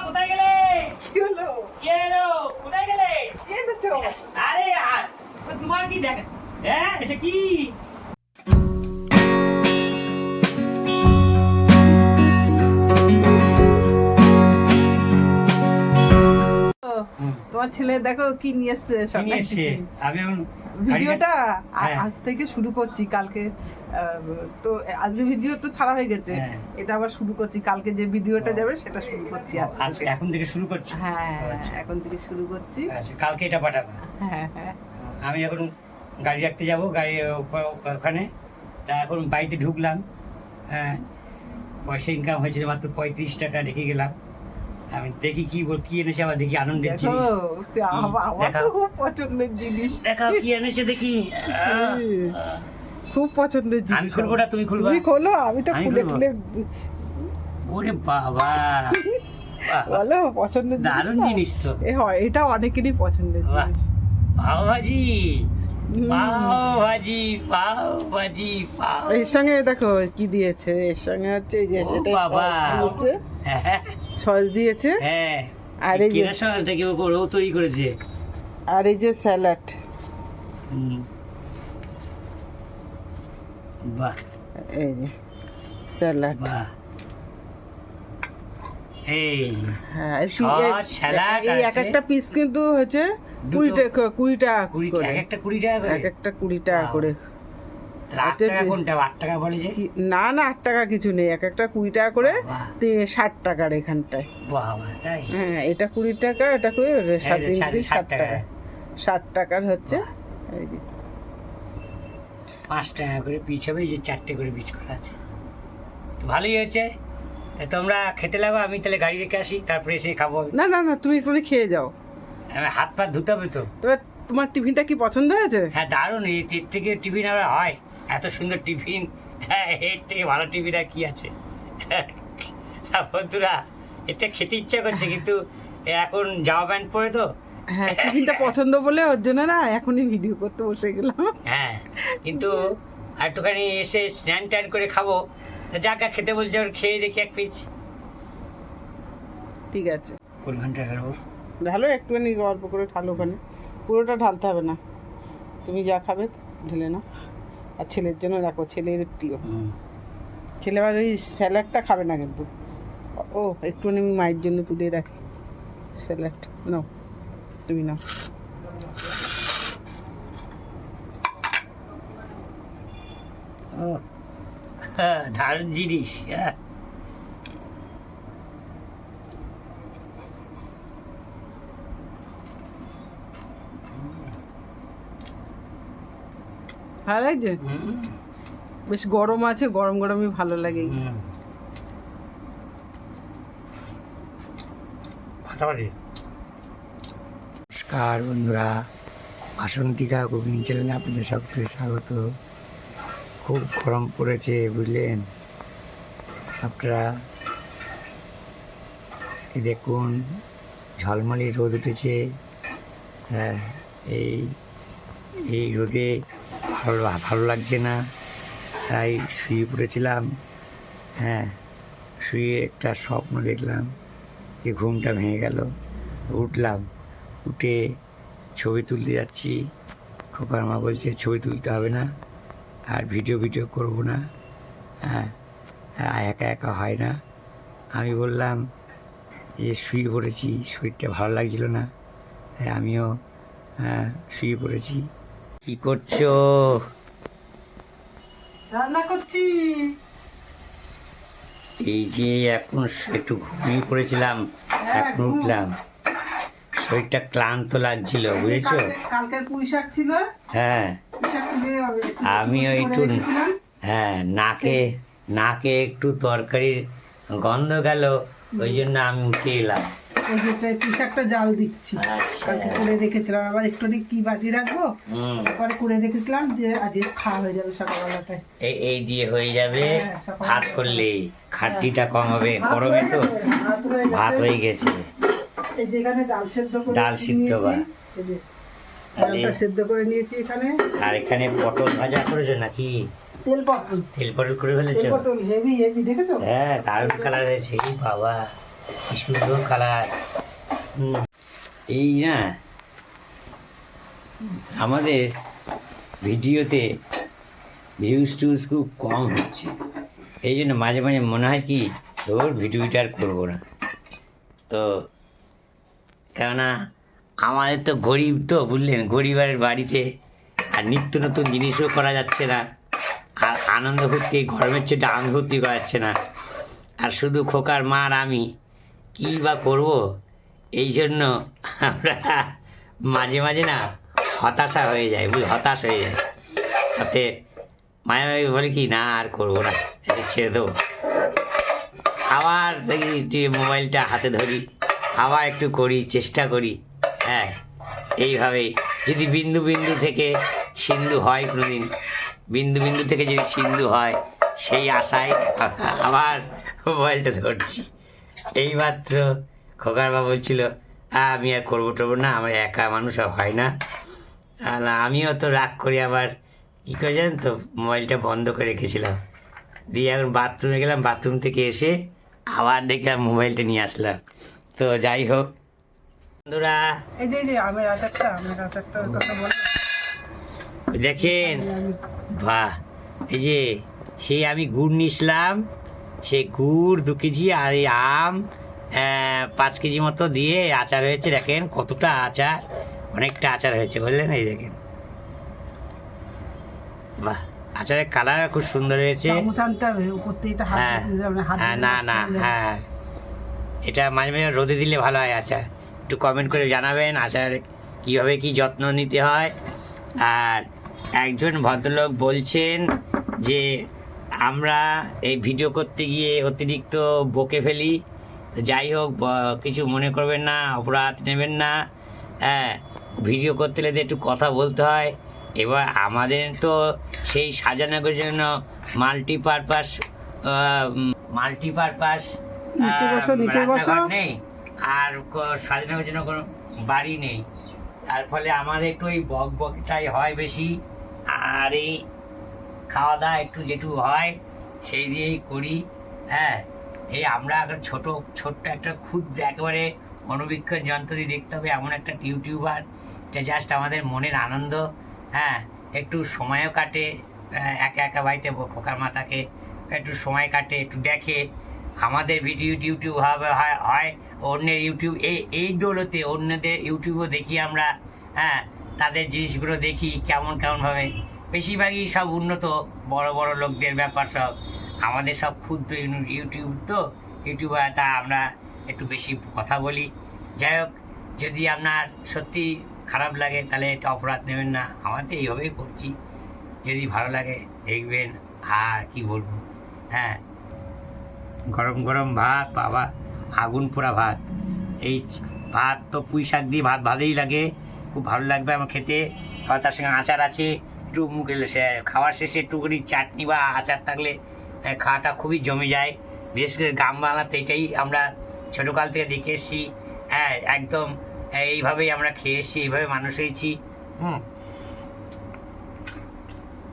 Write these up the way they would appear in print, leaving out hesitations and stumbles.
কোথায় গেলে? কি হলো? কে এলো? কোথায় গেলে? কি এনেছো? আরে তো তোমার কি দেখা? হ্যাঁ, এটা কি? তোমার ছেলে দেখো কি নিয়ে এসছে কি সকালে নিয়ে এসছে? আমি এখন ভিডিওটা হ্যাঁ। আজ থেকে শুরু করছি। কালকে তো আজকে ভিডিও তো ছাড়া হয়ে গেছে, হ্যাঁ। এটা আবার শুরু করছি। কালকে যে ভিডিওটা যাবে সেটা শুরু করছি আজ আজ থেকে। এখন থেকে শুরু করছি। হ্যাঁ আচ্ছা। এখন থেকে শুরু করছি। আচ্ছা, কালকে এটা পাঠাবো। হ্যাঁ হ্যাঁ আমি এখন গাড়ি রাখতে যাব, গাড়ি ওখানে। তা এখন বাড়িতে ঢুকলাম। হ্যাঁ, পয়সা ইনকাম হয়েছিল মাত্র 35 টাকা, রেখে গেলাম। আমি দেখি কি এনেছে, আবার দেখি আনন্দের দেখো জিনিস। আমার তো খুব পছন্দের জিনিস। দেখাও কি এনেছে দেখি। খুব পছন্দের জিনিস। আমি খুলবো না, তুমি খুলবা? তুমি খোলো, আমি তো আমি খুলে খুলবো? খুলে ওরে বাবা, বাহ, বলো পছন্দের দারুণ না? জিনিস তো। হয়, এটা অনেকেরই পছন্দের বাহ, জিনিস। পাও ভাজি, হুম। পাও ভাজি, পাও ভাজি, পাও। এর সঙ্গে দেখো কি দিয়েছে, এর সঙ্গে হচ্ছে এই যে ও এটা বাবা। দিয়েছে, হ্যাঁ, সস দিয়েছে, হ্যাঁ। আর এই যে কেনা সসটা কেউ ও তৈরি করেছে। আর এই যে স্যালাড। হুম। বাহ, এই যে স্যালাড। বাহ। এই যে, হ্যাঁ সস, স্যালাড এই এক আছে। একটা পিস কিন্তু হচ্ছে দুটো। 20 টাকা 20 টাকা 20 করে। এক একটা 20 টাকা করে। এক একটা 20 টাকা বাহ। করে। তাহলে 8 টাকা কোনটা? 8 টাকা বলে যে। না না 8 টাকা কিছু নেই, এক একটা 20 টাকা করে। বাহ। 60 টাকার এখানটায়। বাবা, তাই? হ্যাঁ এটা 20 টাকা, এটা করে 60 টাকা। 60 টাকার হচ্ছে এই যে 5 টাকা করে পিস হবে, এই যে 4টে করে পিস করা আছে। তো ভালোই হয়েছে। তা তোমরা খেতে লাগো, আমি তাহলে গাড়ি রেখে আসি, তারপরে এসে খাবো। না না না তুমি এখানে খেয়ে যাও। আমি হাত পা ধুতে হবে তো। তবে তোমার টিফিনটা কি পছন্দ হয়েছে? হ্যাঁ, দারুণ। এর থেকে টিফিন আর হয়? এত সুন্দর টিফিন, হ্যাঁ, এর থেকে ভালো টিফিন আর কি আছে? তা বন্ধুরা, এতে খেতে ইচ্ছা করছে, কিন্তু এখন জামা প্যান্ট পরে তো। হ্যাঁ টিফিনটা পছন্দ বলে ওর জন্য না এখনই ভিডিও করতে বসে গেলাম। হ্যাঁ, কিন্তু একটুখানি এসে স্নান ট্যান করে খাবো। তা যাকে খেতে বলছে, ওর খেয়ে দেখি এক পিস। ঠিক আছে, কোন ঘন্টা খাবো? ঢালো একটুখানি, অল্প করে ঢালো, ওখানে পুরোটা ঢালতে হবে না, তুমি যা খাবে ঢেলে নাও। আর ছেলের জন্য রাখো, ছেলের প্রিয়। ছেলে আবার ওই স্যালাডটা খাবে না কিন্তু। ও একটুখানি আমি মায়ের জন্য তুলে রাখি স্যালাড। নাও তুমি নাও। ও, হ্যাঁ, দারুণ জিনিস। হ্যাঁ, ভালো লাগছে? বেশ গরম আছে, গরম গরমই ভালো লাগে। নমস্কার বন্ধুরা, বাসন্তিকা কুকিং চ্যানেলে আপনাদের সকলকে স্বাগত। খুব গরম পড়েছে, বুঝলেন আপনারা। এই দেখুন, ঝলমলে রোদ উঠেছে। হ্যাঁ, এই এই রোদে ভালো লাগছে না, তাই শুয়ে পড়েছিলাম। হ্যাঁ, শুয়ে একটা স্বপ্ন দেখলাম, যে ঘুমটা ভেঙে গেল। উঠলাম, উঠে ছবি তুলতে যাচ্ছি। খোকার মা বলছে ছবি তুলতে হবে না, আর ভিডিও করবো না। হ্যাঁ, একা একা হয় না। আমি বললাম যে শুয়ে পড়েছি, শরীরটা ভালো লাগছিল না, তাই আমিও শুয়ে পড়েছি। কি করছো? রান্না করছি। এই যে এখন একটু ঘুমিয়ে পড়েছিলাম, এখন উঠলাম। শরীরটা ক্লান্ত লাগছিল, বুঝেছো? কালকের পুঁই শাক ছিল। হ্যাঁ, পুঁই শাক তুলে আমিও একটু, করে রেখেছিলাম। হ্যাঁ, নাকে একটু তরকারির গন্ধ গেল, ওই জন্য আমি উঠে এলাম। এই যে পুঁই শাকটা জাল দিচ্ছি। আচ্ছা। কালকে করে রেখেছিলাম, আবার একটু কি বাটি রাখবো, পরে করে রেখেছিলাম, যে আজকে খাওয়া হয়ে যাবে সকালবেলাটায়। এই দিয়ে হয়ে যাবে। হ্যাঁ, সকালবেলা। ভাত করলেই খাটনিটা কম হবে, গরমে তো। ভাত হয়ে গেছে। এই যেখানে ডাল সেদ্ধ করে ডাল সিদ্ধ নিয়েছি, বা। এই যে তাহলে- ডালটা সেদ্ধ করে নিয়েছি এখানে। আর এখানে পটল ভাজা করেছো নাকি? তেল পটল, তেল পটল করে তেল ফেলেছো? পটল হেভি হেভি, দেখেছো? হ্যাঁ, দারুণ কালার হয়েছে। এই বাবা, কি সুন্দর কালার। এই না আমাদের ভিডিওতে ভিউজ টুজ খুব কম হচ্ছে, এই জন্য মাঝে মাঝে মনে হয় কি তোর ভিডিওটা আর করবো না। তো কেননা আমাদের তো গরিব, তো বুঝলেন, গরিবের বাড়িতে আর নিত্য নতুন জিনিসও করা যাচ্ছে না, আর আনন্দ ফুর্তি গরমের চেয়ে আনন্দ ফুর্তি করা যাচ্ছে না, আর শুধু খোকার মা আর আমি কী বা করবো। এই জন্য আমরা মাঝে মাঝে না হতাশা হয়ে যায়, হতাশ হয়ে যায়। তাতে মাঝে মাঝে বলে কি না আর করবো না, এটা ছেড়ে দেবো। আবার দেখি যে মোবাইলটা হাতে ধরি, আবার একটু করি, চেষ্টা করি। হ্যাঁ, এইভাবেই যদি বিন্দু বিন্দু থেকে সিন্ধু হয় কোনোদিন, বিন্দু বিন্দু থেকে যদি সিন্ধু হয়, সেই আশায় আবার মোবাইলটা ধরছি। এইমাত্র খোকার বাবা বলছিল আমি আর করবো টরবো না, আমার একা মানুষ আর হয় না। আর আমিও তো রাগ করি, আবার কী করে জানেন তো, মোবাইলটা বন্ধ করে রেখেছিলাম। দিয়ে এখন বাথরুমে গেলাম, বাথরুম থেকে এসে আবার দেখলাম মোবাইলটা নিয়ে আসলাম। তো যাই হোক বন্ধুরা, এই যে আমের আচারটা কথা বলো। দেখেন বাহ, এই যে সেই আমি গুড় নিয়েছিলাম, সেই গুড় 2 কেজি, আর এই আম 5 কেজি মতো দিয়ে আচার হয়েছে। দেখেন কতটা আচার, অনেকটা আচার হয়েছে, বুঝলেন। এই দেখেন বাহ, আচারের কালার খুব সুন্দর হয়েছে। হ্যাঁ না না, হ্যাঁ এটা মাঝে মাঝে রোদে দিলে ভালো হয় আচার। একটু কমেন্ট করে জানাবেন আচার কীভাবে কি যত্ন নিতে হয়। আর একজন ভদ্রলোক বলছেন যে আমরা এই ভিডিও করতে গিয়ে অতিরিক্ত বকে ফেলি। তো যাই হোক, কিছু মনে করবেন না, অপরাধ নেবেন না। হ্যাঁ, ভিডিও করতে গেলে একটু কথা বলতে হয়। এবার আমাদের তো সেই সাজানোর জন্য মাল্টিপারপাস রান্নাঘর নেই, আর সাজানোর জন্য কোনো বাড়ি নেই। তার ফলে আমাদের একটু এই বকবকটাই হয় বেশি, আর এই খাওয়া দাওয়া একটু যেটুকু হয় সেই দিয়েই করি। হ্যাঁ, এই আমরা এখন ছোট্ট একটা ক্ষুদ্র একেবারে মনোবীক্ষণ যন্ত্র দিয়ে দেখতে হবে এমন একটা ইউটিউবার, এটা জাস্ট আমাদের মনের আনন্দ। হ্যাঁ, একটু সময়ও কাটে, একা একা বাড়িতে খোকার মাথাকে একটু সময় কাটে, একটু দেখে আমাদের ভিডিও টিউটিউব হয় অন্যের ইউটিউব, এই দৌলতে অন্যদের ইউটিউবও দেখি আমরা। হ্যাঁ, তাদের জিনিসগুলো দেখি কেমনভাবে, বেশিরভাগই সব উন্নত বড় বড় লোকদের ব্যাপার সব, আমাদের সব ক্ষুদ্র ইউটিউবার, তা আমরা একটু বেশি কথা বলি। যাই হোক, যদি আপনার সত্যি খারাপ লাগে তাহলে এটা অপরাধ নেবেন না, আমাদের এইভাবেই করছি। যদি ভালো লাগে দেখবেন, আর কি বলবো। হ্যাঁ, গরম গরম ভাত, বাবা আগুন পোড়া ভাত। এই ভাত তো পুঁই শাক দিয়ে ভাতেই লাগে, খুব ভালো লাগবে আমার খেতে। আবার তার সঙ্গে আচার আছে, একটু মুখে খাওয়ার শেষে একটু করে চাটনি বা আচার থাকলে খাওয়াটা খুবই জমে যায়। বিশেষ করে গ্রাম বাংলাতে এটাই আমরা ছোটোকাল থেকে দেখে এসেছি। হ্যাঁ, একদম এইভাবেই আমরা খেয়ে এসেছি, এইভাবে মানুষ হয়েছি।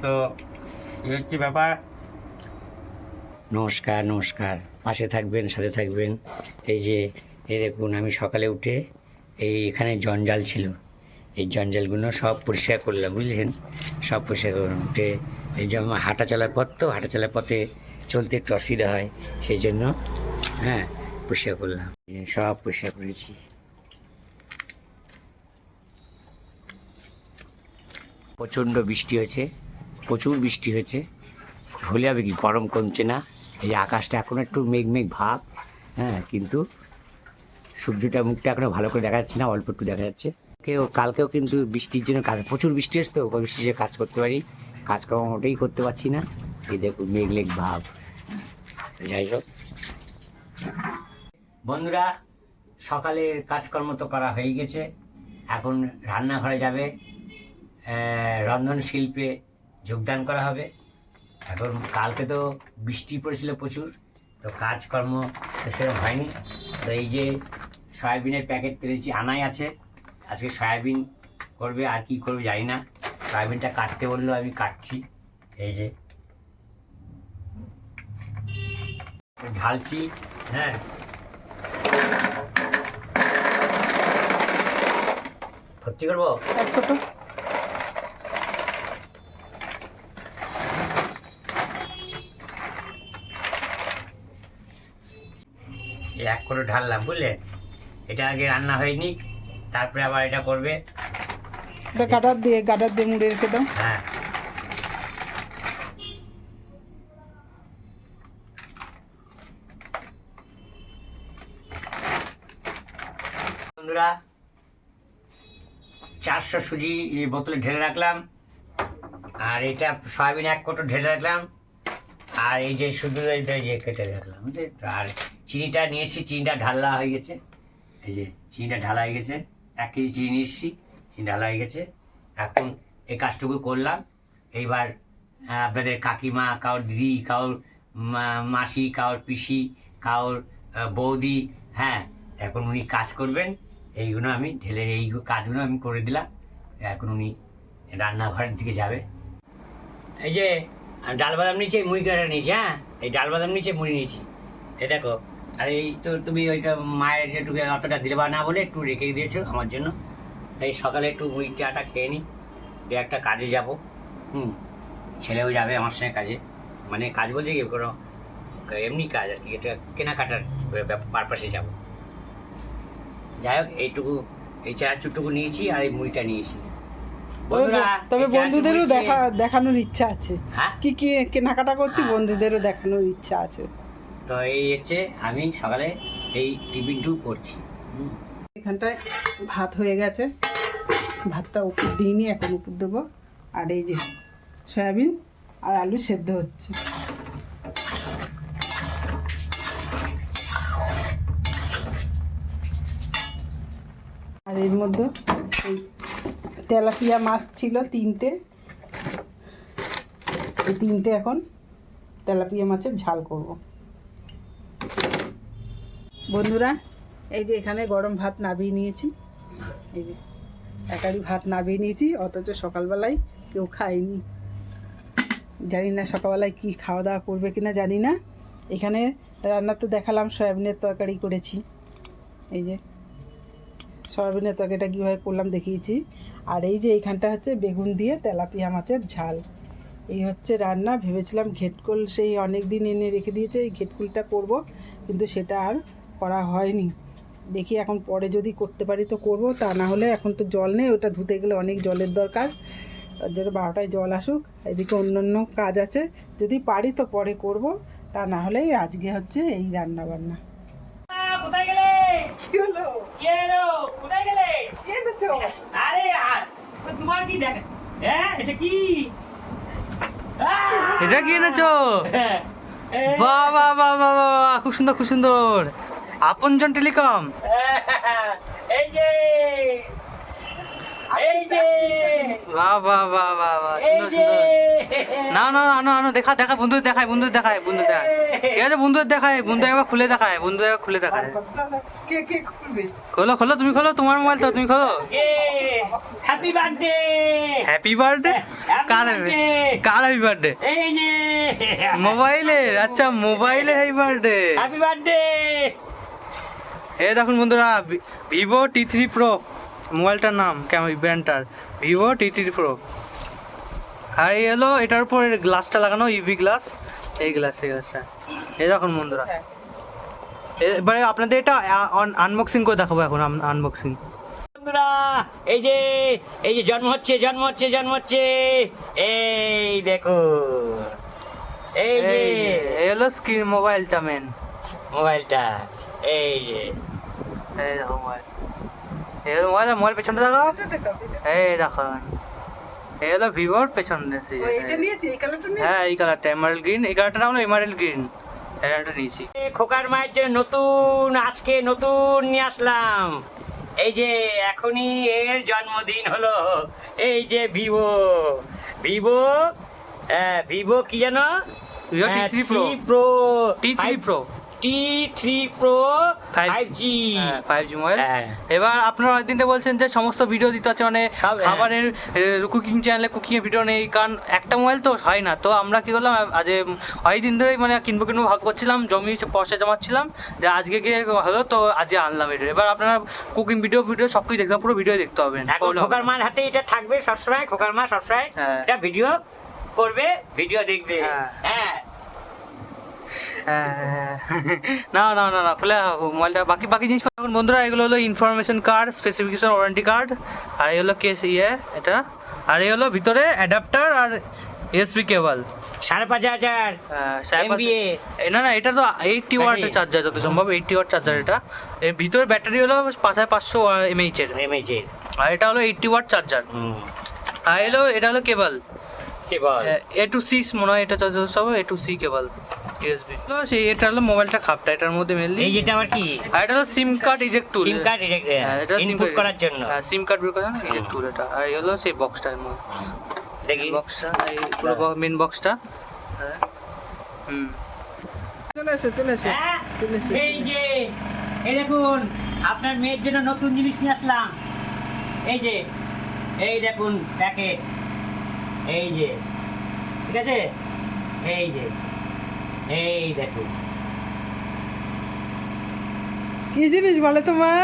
তো এই হচ্ছে ব্যাপার। নমস্কার, পাশে থাকবেন, সাথে থাকবেন। এই দেখুন, আমি সকালে উঠে এখানে জঞ্জাল ছিল, এই জঞ্জালগুলো সব পরিষ্কার করলাম, বুঝলেন, সব পরিষ্কার করলাম। উঠে এই যে আমার হাঁটা চলার পথে চলতে একটু অসুবিধা হয়, সেই জন্য হ্যাঁ পরিষ্কার করলাম, সব পরিষ্কার করেছি। প্রচণ্ড বৃষ্টি হয়েছে, প্রচুর বৃষ্টি হয়েছে, হলে হবে কি, গরম কমছে না। এই আকাশটা এখন একটু মেঘ ভাব, হ্যাঁ, কিন্তু সূর্যটা মুখটা এখনও ভালো করে দেখা যাচ্ছে না, অল্প একটু দেখা যাচ্ছে। কালকেও কিন্তু বৃষ্টির জন্য প্রচুর বৃষ্টি আসতো, বৃষ্টির যে কাজ করতে পারি, কাজকর্ম ওটাই করতে পারছি না। এই দেখুন মেঘ ভাব। যাই হোক বন্ধুরা, সকালের কাজকর্ম তো করা হয়ে গেছে, এখন রান্নাঘরে যাবে, রন্ধন শিল্পে যোগদান করা হবে। এখন কালকে তো বৃষ্টি পড়েছিল প্রচুর, তো কাজকর্ম সেরকম হয়নি। তো এই যে সয়াবিনের প্যাকেট পেরেছি, আনাই আছে, আজকে সয়াবিন করবে, আর কি করবে জানি না। সয়াবিনটা কাটতে বললো, আমি কাটছি, এই যে ঢালছি। হ্যাঁ, কি করবো? এক ফটো। এই এক করে ঢাললাম, বুঝলে? এটা আগে রান্না হয়নি, তারপরে আবার এটা করবে। এটা গাডার দিয়ে মুড়ে রেখে দাও। হ্যাঁ, বন্ধুরা 400 সুজি এই বোতলে ঢেলে রাখলাম, আর এটা সয়াবিন 1 কোটো ঢেলে রাখলাম, আর এই যে শুধু এই যে কেটে রাখলাম, বুঝলে? আর চিনিটা নিয়ে এসেছি, চিনিটা ঢালা হয়ে গেছে। এই যে চিনিটা ঢালা হয়ে গেছে, 1 কেজি চিনি নিয়ে এসেছি, চিনি ঢালা হয়ে গেছে। এখন এই কাজটুকু করলাম। এইবার আপনাদের কাকিমা, কারোর দিদি, কারোর মাসি, কারোর পিসি, কারোর বৌদি, হ্যাঁ, এখন উনি কাজ করবেন। এইগুলো আমি ঢেলে, এই কাজগুলো আমি করে দিলাম। এখন উনি রান্নাঘরের দিকে যাবে। এই যে ডাল বাদাম নিয়েছি, মুড়ি কাটা নিয়েছি। হ্যাঁ, এই ডাল বাদাম নিয়েছি, মুড়ি নিয়েছি, এই দেখো। আর এই তো তুমি ওইটা মায়ের একটু অতটা দিলে বা না বলে একটু রেখে দিয়েছো আমার জন্য। তাই সকালে একটু মুড়ি চাটা খেয়ে নিই, দিয়ে একটা কাজে যাব। ছেলেও যাবে আমার সঙ্গে কাজে, মানে কাজ বলতে কি কোনো এমনি কাজ আর কি, এটা কেনাকাটার পারপাসে যাব। যাই হোক, এইটুকু এই চানাচুরটুকু নিয়েছি আর এই মুড়িটা নিয়েছি। বন্ধুরা, তবে এই চানাচুর বন্ধুদেরও মুড়ি দেখানোর ইচ্ছা আছে। হ্যাঁ, কি কি কেনাকাটা করছি হ্যাঁ, বন্ধুদেরও দেখানোর ইচ্ছা আছে। তো এই হচ্ছে আমি সকালে এই টিফিনটু করছি। এখানটায় ভাত হয়ে গেছে, ভাতটা উপর দিইনি, এখন উপর দেবো। আর এই যে সয়াবিন আর আলু সেদ্ধ হচ্ছে। আর এর মধ্যে এই তেলাপিয়া মাছ ছিল 3টে, এই 3টে এখন তেলাপিয়া মাছের ঝাল করব। বন্ধুরা, এই যে এখানে গরম ভাত নামিয়ে নিয়েছি, এই যে একারি ভাত নামিয়ে নিয়েছি, অথচ সকালবেলায় কেউ খায়নি। জানি না সকালবেলায় কি খাওয়া দাওয়া করবে কিনা জানি না। এখানে রান্না তো দেখালাম, সয়াবিনের তরকারি করেছি। এই যে সয়াবিনের তরকারিটা কীভাবে করলাম দেখিয়েছি। আর এই যে এইখানটা হচ্ছে বেগুন দিয়ে তেলাপিয়া মাছের ঝাল। এই হচ্ছে রান্না। ভেবেছিলাম ঘেটকুল সেই অনেক দিন এনে রেখে দিয়েছে, এই ঘেটকুলটা করব, কিন্তু সেটা আর করা হয়নি। দেখি এখন পরে যদি করতে পারি তো করব, তা না হলে এখন তো জল নেই, ওটা ধুতে গেলে অনেক জলের দরকার। তার জন্য 12টায় জল আসুক, এদিকে অন্যান্য কাজ আছে, যদি পারি তো পরে করব, তা না হলে আজকে হচ্ছে এই রান্না বান্না। কোথায় গেলে? কি হলো? কি এলো? কোথায় গেলে? কি এনেছো? আরে তোমার কি দেখ, হ্যাঁ এটা কি? এটা কি এনেছো? বাহ বাহ বাহ বাহ বাহ, খুব সুন্দর খুব সুন্দর। আপনজন টেলিকম। এই যে এই যে বাহ বাহ বাহ বাহ বাহ, সুন্দর সুন্দর। না না আনো আনো, দেখা দেখা, বন্ধুদের দেখায়, বন্ধুদের দেখায়, বন্ধুদের দেখায়। ঠিক আছে, বন্ধুদের দেখায়, বন্ধু একবার খুলে দেখায়, বন্ধু একবার খুলে দেখায়। কে কে করবে? খোলো খোলো, তুমি খোলো, তোমার মোবাইল তো, তুমি খোলো। Happy birthday. Happy birthday? কার কার হ্যাপি বার্থডে? এই যে মোবাইলের? আচ্ছা, মোবাইলের হ্যাপি বার্থডে। Happy birthday. এই দেখুন বন্ধুরা, ভিভো T3 প্রো মোবাইলটার নাম, কেমন ব্র্যান্ডটার, ভিভো T3 প্রো। আর এই হলো এটার উপর গ্লাসটা লাগানো, ইউভি গ্লাস, এই গ্লাসটা। এই দেখুন বন্ধুরা, এবারে আপনাদের এটা আনবক্সিং করে দেখাবো এখন, আনবক্সিং। বন্ধুরা, এই যে এই যে জন্ম হচ্ছে জন্ম হচ্ছে জন্ম হচ্ছে, এই দেখো, এই যে এই হলো স্ক্রিন, মোবাইলটা মেন, মোবাইলটা, এই যে এই দেখো মোবাইল, এই হলো মোবাইল, মোবাইল পেছনটা দেখো, এই দেখো, এই হলো ভিভোর পেছন। এটা নিয়েছি, এই কালারটা নিয়েছি। হ্যাঁ, এই কালারটা এমারেল গ্রিন, এই কালারটা নাম হলো এমারেল গ্রিন, এটা নিয়েছি। খোকার মায়ের জন্য নতুন, আজকে নতুন নিয়ে আসলাম। এই যে এখনই এর জন্মদিন হলো, এই যে ভিভো ভিভো ভিভো কি জানো? Vivo T3 Pro। Pro T3 Pro T3 Pro 5G 5G mobile. হ্যাঁ। এবার আপনারা অনেকদিন থেকে বলছেন যে সমস্ত ভিডিও দিতে হচ্ছে, মানে সব, হ্যাঁ। খাবারের কুকিং চ্যানেলে কুকিং এর ভিডিও নেই, কারণ একটা মোবাইল তো হয় না। তো আমরা কি করলাম, আজ অনেকদিন ধরেই মানে কিনবো ভাব করছিলাম, পয়সা জমাচ্ছিলাম, যে আজকে গিয়ে হলো, তো আজকে আনলাম এটা। এবার আপনারা কুকিং ভিডিও সব কিছু দেখতে হবে, পুরো ভিডিও দেখতে হবে। এখন খোকার মার হাতে এটা থাকবে সবসময়, খোকার মা সবসময় হ্যাঁ। এটা ভিডিও করবে, ভিডিও দেখবে। হ্যাঁ। হ্যাঁ না না না না খুলে মোবাইলটা বাকি জিনিস এখন বন্ধুরা, এগুলো হলো information card, specification, warranty card, আর এই হলো কেস এটা, আর এই হলো ভিতরে অ্যাডাপ্টার আর ইউএসবি কেবল। 5,500 MBA। না না, এটা তো 80 ওয়াট চার্জার, যত সম্ভব 80 ওয়াট চার্জার। এটা এর ভিতরে ব্যাটারি হলো 5500 mAh এর, আর এটা হলো 80 ওয়াট চার্জার। আর এটা হলো কেবল A2C মনে হয়, এটা চার্জার সব A2C কেবল ইউএসবি। তো সেই এটা হলো মোবাইলটা খাপটা, এটার মধ্যে মেনলি এই যেটা আবার কি? আর এটা হলো সিম কার্ড ইজেক্ট টুল, সিম কার্ড এটা ইনপুট করার জন্য। হ্যাঁ, সিম কার্ড বের করার জন্য ইজেক্ট টুল এটা। আর এই হলো সেই বক্সটার মধ্যে, দেখি বক্সটা, এই পুরো মেন বক্সটা। হ্যাঁ, চলে এসে হ্যাঁ, এই যে এই দেখুন আপনার মেয়ের জন্য নতুন জিনিস নিয়ে আসলাম। এই দেখুন প্যাকেট, এই যে ঠিক আছে, এই দেখুন কি জিনিস বলে তো মা?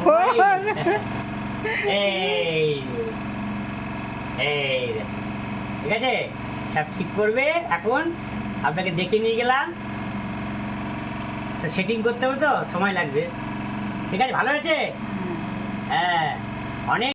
ফোন। এই দেখুন, ঠিক আছে, সব ঠিক করবে। এখন আপনাকে দেখে নিয়ে গেলাম, সেটিং করতে হবে তো সময় লাগবে। ঠিক আছে, ভালো হয়েছে? হ্যাঁ, অনেক